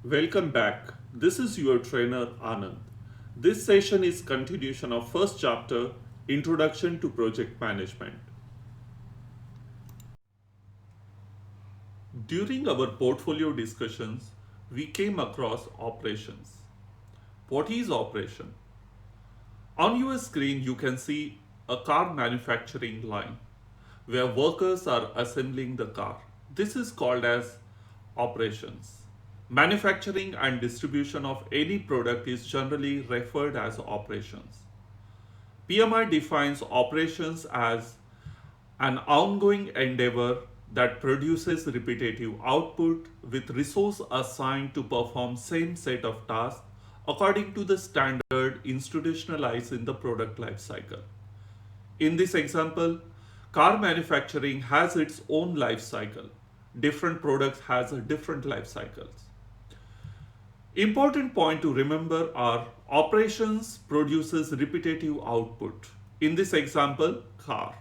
Welcome back. This is your trainer Anand. This session is continuation of first chapter Introduction to Project Management. During our portfolio discussions, we came across operations. What is operation? On your screen you can see a car manufacturing line where workers are assembling the car. This is called as operations. Manufacturing and distribution of any product is generally referred as operations. PMI defines operations as an ongoing endeavor that produces repetitive output with resource assigned to perform same set of tasks according to the standard institutionalized in the product life cycle. In this example, car manufacturing has its own life cycle. Different products has a different life cycles. Important point to remember are operations produces repetitive output. In this example, car.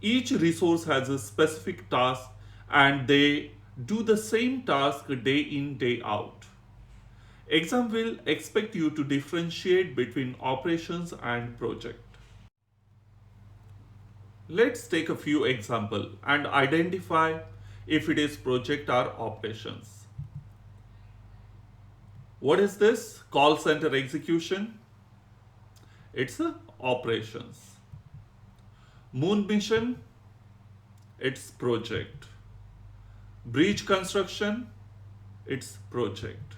Each resource has a specific task and they do the same task day in, day out. Exam will expect you to differentiate between operations and project. Let's take a few examples and identify if it is project or operations. What is this? Call center execution. It's a operations. Moon mission. It's project. Bridge construction. It's project.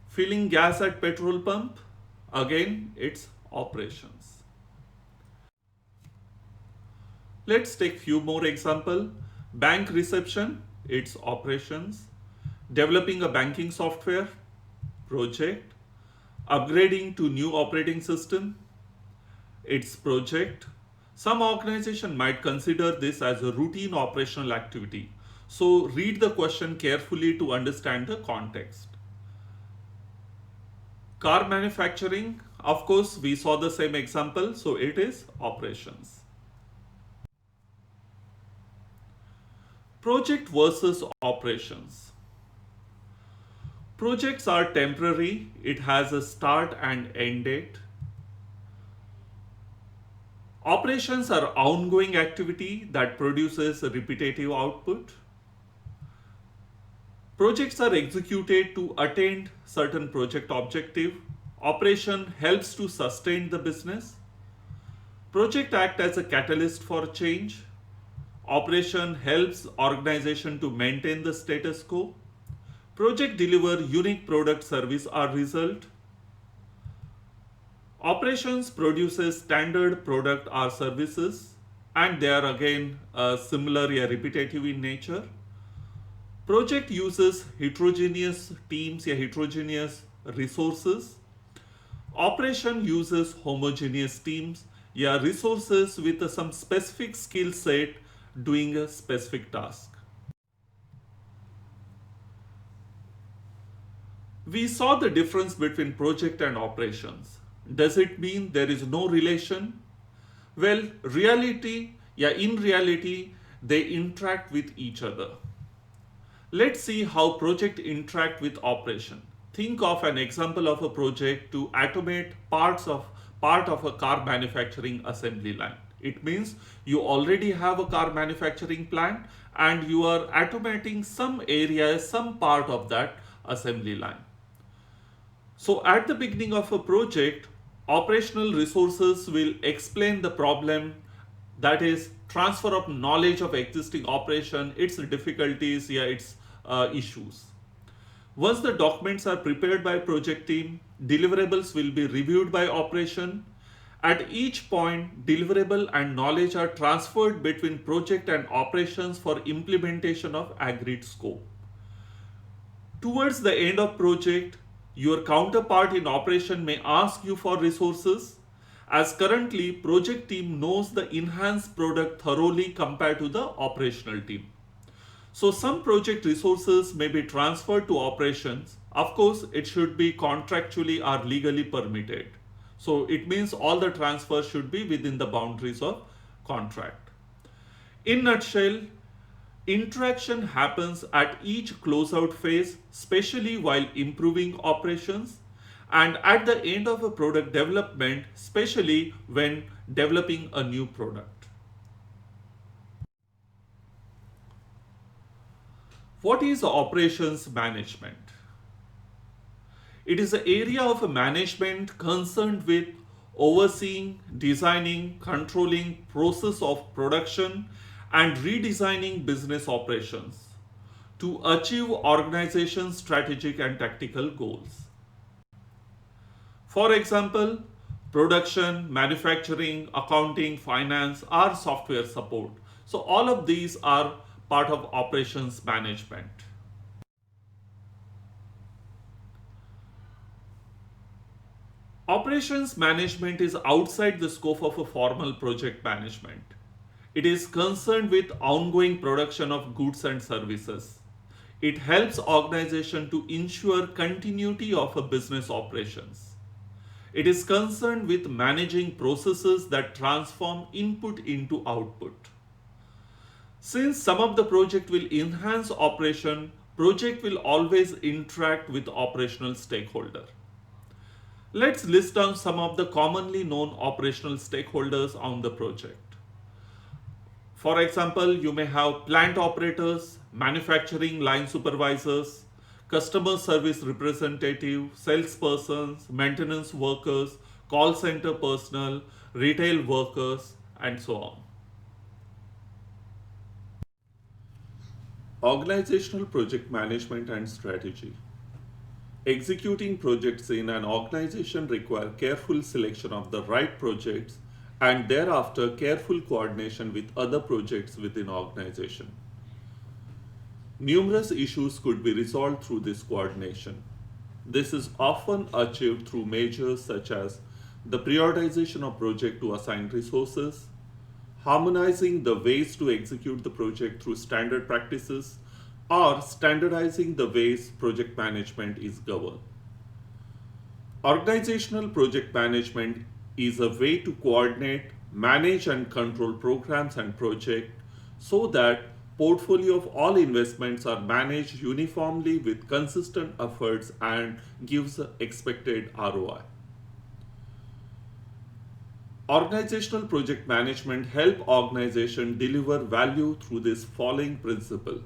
Filling gas at petrol pump. Again, it's operations. Let's take few more example. Bank reception. It's operations. Developing a banking software. Project. Upgrading to new operating system. It's project. Some organization might consider this as a routine operational activity. So read the question carefully to understand the context. Car manufacturing, of course, we saw the same example, so it is operations. Project versus operations. Projects are temporary, it has a start and end date. Operations are ongoing activity that produces a repetitive output. Projects are executed to attain certain project objective. Operation helps to sustain the business. Project act as a catalyst for change. Operation helps organization to maintain the status quo. Project deliver unique product, service or result. Operations produces standard product or services and they are again similar or repetitive in nature. Project uses heterogeneous teams or heterogeneous resources. Operation uses homogeneous teams or resources with some specific skill set doing a specific task. We saw the difference between project and operations. Does it mean there is no relation? Well, in reality, they interact with each other. Let's see how project interact with operation. Think of an example of a project to automate part of a car manufacturing assembly line. It means you already have a car manufacturing plant and you are automating some area, some part of that assembly line. So at the beginning of a project, operational resources will explain the problem, that is transfer of knowledge of existing operation, its difficulties, its issues. Once the documents are prepared by project team, deliverables will be reviewed by operation. At each point, deliverable and knowledge are transferred between project and operations for implementation of agreed scope. Towards the end of project, your counterpart in operation may ask you for resources, as currently project team knows the enhanced product thoroughly compared to the operational team. So some project resources may be transferred to operations. Of course, it should be contractually or legally permitted. So it means all the transfers should be within the boundaries of contract. In nutshell, Interaction happens at each closeout phase, especially while improving operations, and at the end of a product development, especially when developing a new product. What is operations management? It is the area of management concerned with overseeing, designing, controlling process of production and redesigning business operations to achieve organization strategic and tactical goals. For example, production, manufacturing, accounting, finance or software support. So all of these are part of operations management. Operations management is outside the scope of a formal project management. It is concerned with ongoing production of goods and services. It helps organization to ensure continuity of a business operations. It is concerned with managing processes that transform input into output. Since some of the project will enhance operation, project will always interact with operational stakeholder. Let's list down some of the commonly known operational stakeholders on the project. For example, you may have plant operators, manufacturing line supervisors, customer service representative, salespersons, maintenance workers, call center personnel, retail workers, and so on. Organizational project management and strategy. Executing projects in an organization require careful selection of the right projects and thereafter careful coordination with other projects within organization. Numerous issues could be resolved through this coordination. This is often achieved through measures such as the prioritization of project to assign resources, harmonizing the ways to execute the project through standard practices, or standardizing the ways project management is governed. Organizational project management is a way to coordinate, manage and control programs and projects so that portfolio of all investments are managed uniformly with consistent efforts and gives expected ROI. Organizational project management help organization deliver value through this following principle: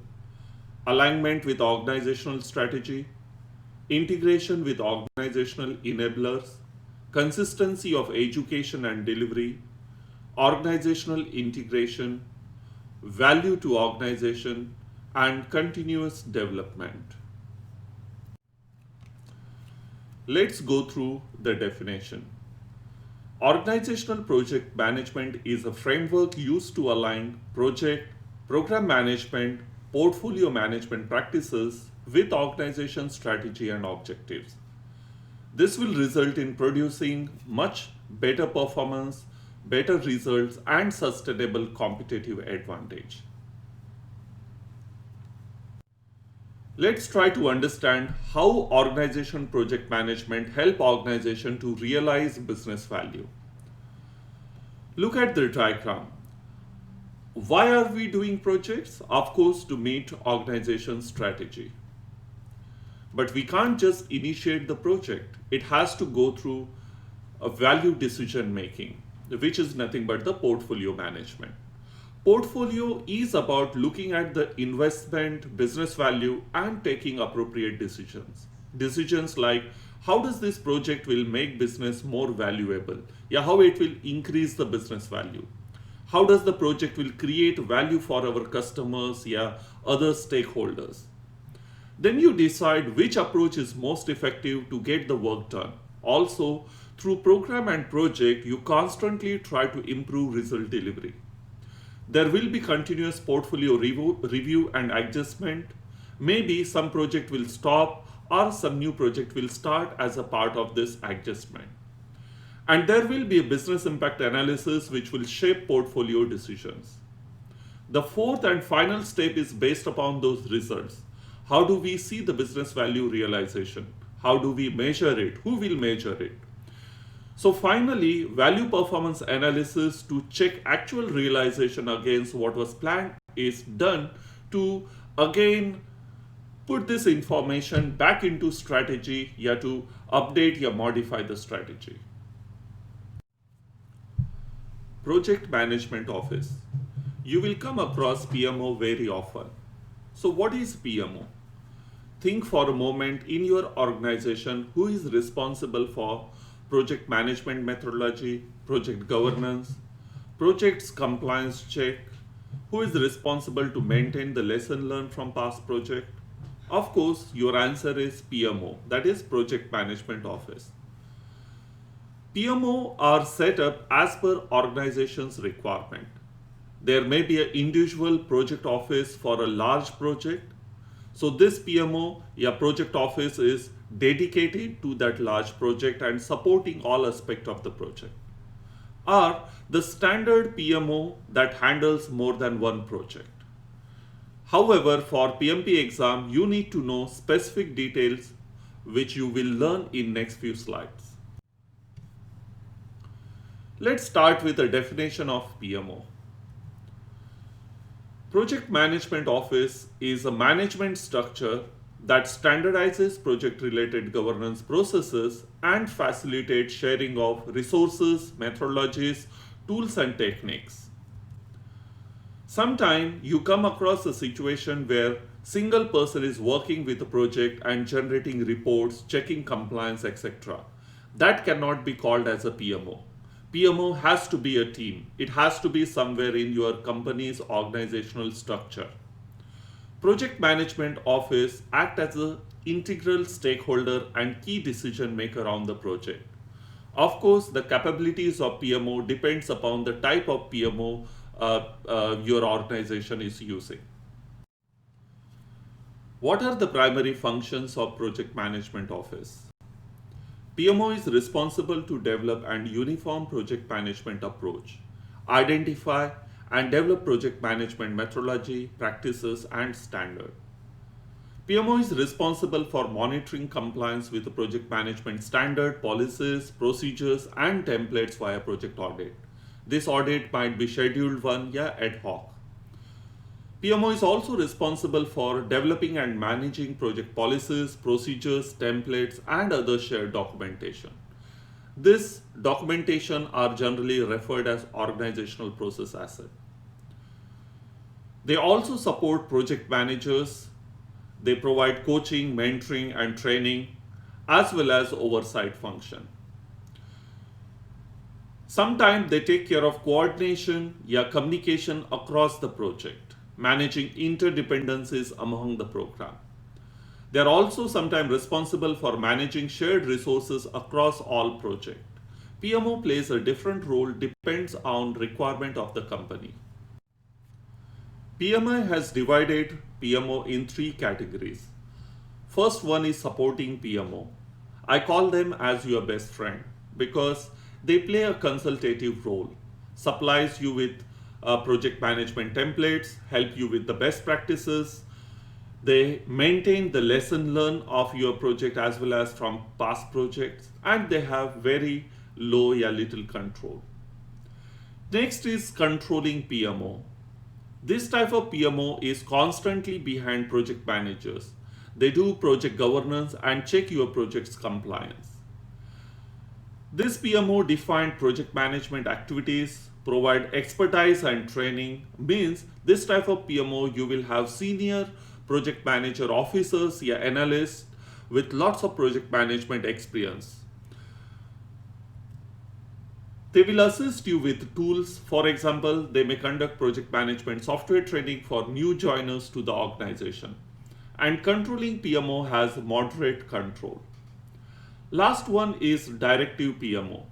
alignment with organizational strategy, integration with organizational enablers, consistency of education and delivery, organizational integration, value to organization, and continuous development. Let's go through the definition. Organizational project management is a framework used to align project, program management, portfolio management practices with organization strategy and objectives. This will result in producing much better performance, better results, and sustainable competitive advantage. Let's try to understand how organization project management help organization to realize business value. Look at the diagram. Why are we doing projects? Of course, to meet organization strategy. But we can't just initiate the project. It has to go through a value decision making, which is nothing but the portfolio management. Portfolio is about looking at the investment, business value, and taking appropriate decisions. Decisions like how does this project will make business more valuable? Yeah, how it will increase the business value. How does the project will create value for our customers, yeah, other stakeholders. Then you decide which approach is most effective to get the work done. Also, through program and project, you constantly try to improve result delivery. There will be continuous portfolio review and adjustment. Maybe some project will stop or some new project will start as a part of this adjustment. And there will be a business impact analysis which will shape portfolio decisions. The fourth and final step is based upon those results. How do we see the business value realization? How do we measure it? Who will measure it? So finally, value performance analysis to check actual realization against what was planned is done to again put this information back into strategy, to update or modify the strategy. Project Management Office. You will come across PMO very often. So what is PMO? Think for a moment in your organization who is responsible for project management methodology, project governance, project's compliance check, who is responsible to maintain the lesson learned from past project. Of course, your answer is PMO, that is Project Management Office. PMO are set up as per organization's requirement. There may be an individual project office for a large project. So this PMO, project office is dedicated to that large project and supporting all aspects of the project. Or the standard PMO that handles more than one project. However, for PMP exam, you need to know specific details which you will learn in next few slides. Let's start with a definition of PMO. Project Management Office is a management structure that standardizes project-related governance processes and facilitates sharing of resources, methodologies, tools and techniques. Sometimes you come across a situation where single person is working with a project and generating reports, checking compliance, etc. That cannot be called as a PMO. PMO has to be a team. It has to be somewhere in your company's organizational structure. Project Management Office acts as an integral stakeholder and key decision maker on the project. Of course, the capabilities of PMO depends upon the type of PMO your organization is using. What are the primary functions of Project Management Office? PMO is responsible to develop and uniform project management approach, identify and develop project management methodology, practices and standard. PMO is responsible for monitoring compliance with the project management standard, policies, procedures and templates via project audit. This audit might be scheduled one, ad hoc. PMO is also responsible for developing and managing project policies, procedures, templates, and other shared documentation. This documentation are generally referred as organizational process asset. They also support project managers. They provide coaching, mentoring, and training, as well as oversight function. Sometimes they take care of coordination, communication across the project, managing interdependencies among the program. They are also sometimes responsible for managing shared resources across all projects. PMO plays a different role depends on requirement of the company. PMI has divided PMO in three categories. First one is supporting PMO. I call them as your best friend because they play a consultative role, supplies you with project management templates, help you with the best practices. They maintain the lesson learned of your project as well as from past projects, and they have very low little control. Next is controlling PMO. This type of PMO is constantly behind project managers. They do project governance and check your project's compliance. This PMO define project management activities, provide expertise and training. Means this type of PMO you will have senior project manager officers, analysts with lots of project management experience. They will assist you with tools. For example, they may conduct project management software training for new joiners to the organization. And controlling PMO has moderate control. Last one is directive PMO.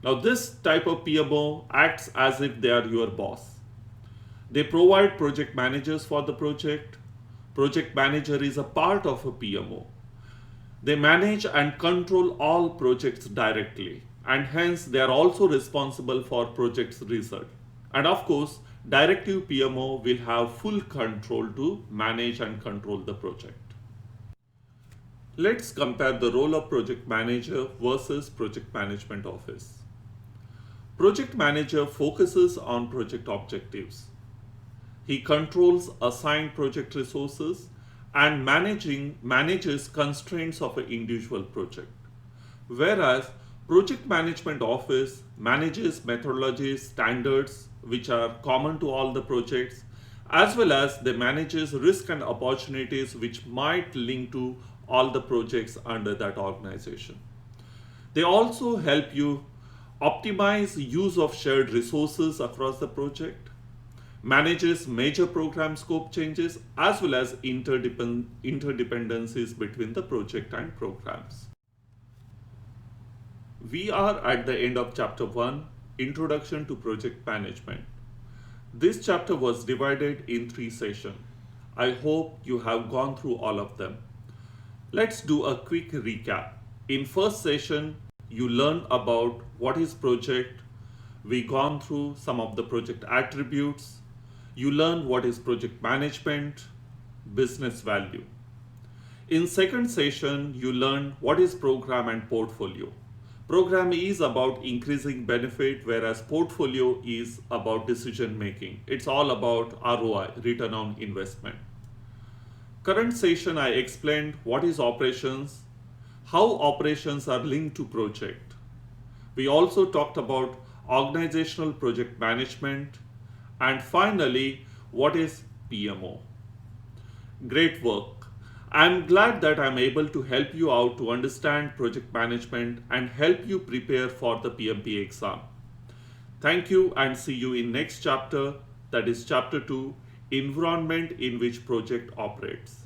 Now this type of PMO acts as if they are your boss. They provide project managers for the project. Project manager is a part of a PMO. They manage and control all projects directly, and hence they are also responsible for project's result. And of course, directive PMO will have full control to manage and control the project. Let's compare the role of project manager versus project management office. Project manager focuses on project objectives. He controls assigned project resources and manages constraints of an individual project. Whereas project management office manages methodologies, standards which are common to all the projects, as well as they manages risk and opportunities which might link to all the projects under that organization. They also help you optimize use of shared resources across the project, manages major program scope changes, as well as interdependencies between the project and programs. We are at the end of chapter 1, Introduction to Project Management. This chapter was divided in 3 sessions. I hope you have gone through all of them. Let's do a quick recap. In first session, you learned about what is project. We gone through some of the project attributes. You learned what is project management, business value. In second session, you learned what is program and portfolio. Program is about increasing benefit, whereas portfolio is about decision making. It's all about ROI, return on investment. Current session, I explained what is operations, how operations are linked to project. We also talked about organizational project management, and finally, what is PMO. Great work. I'm glad that I'm able to help you out to understand project management and help you prepare for the PMP exam. Thank you and see you in next chapter, that is chapter 2, environment in which project operates.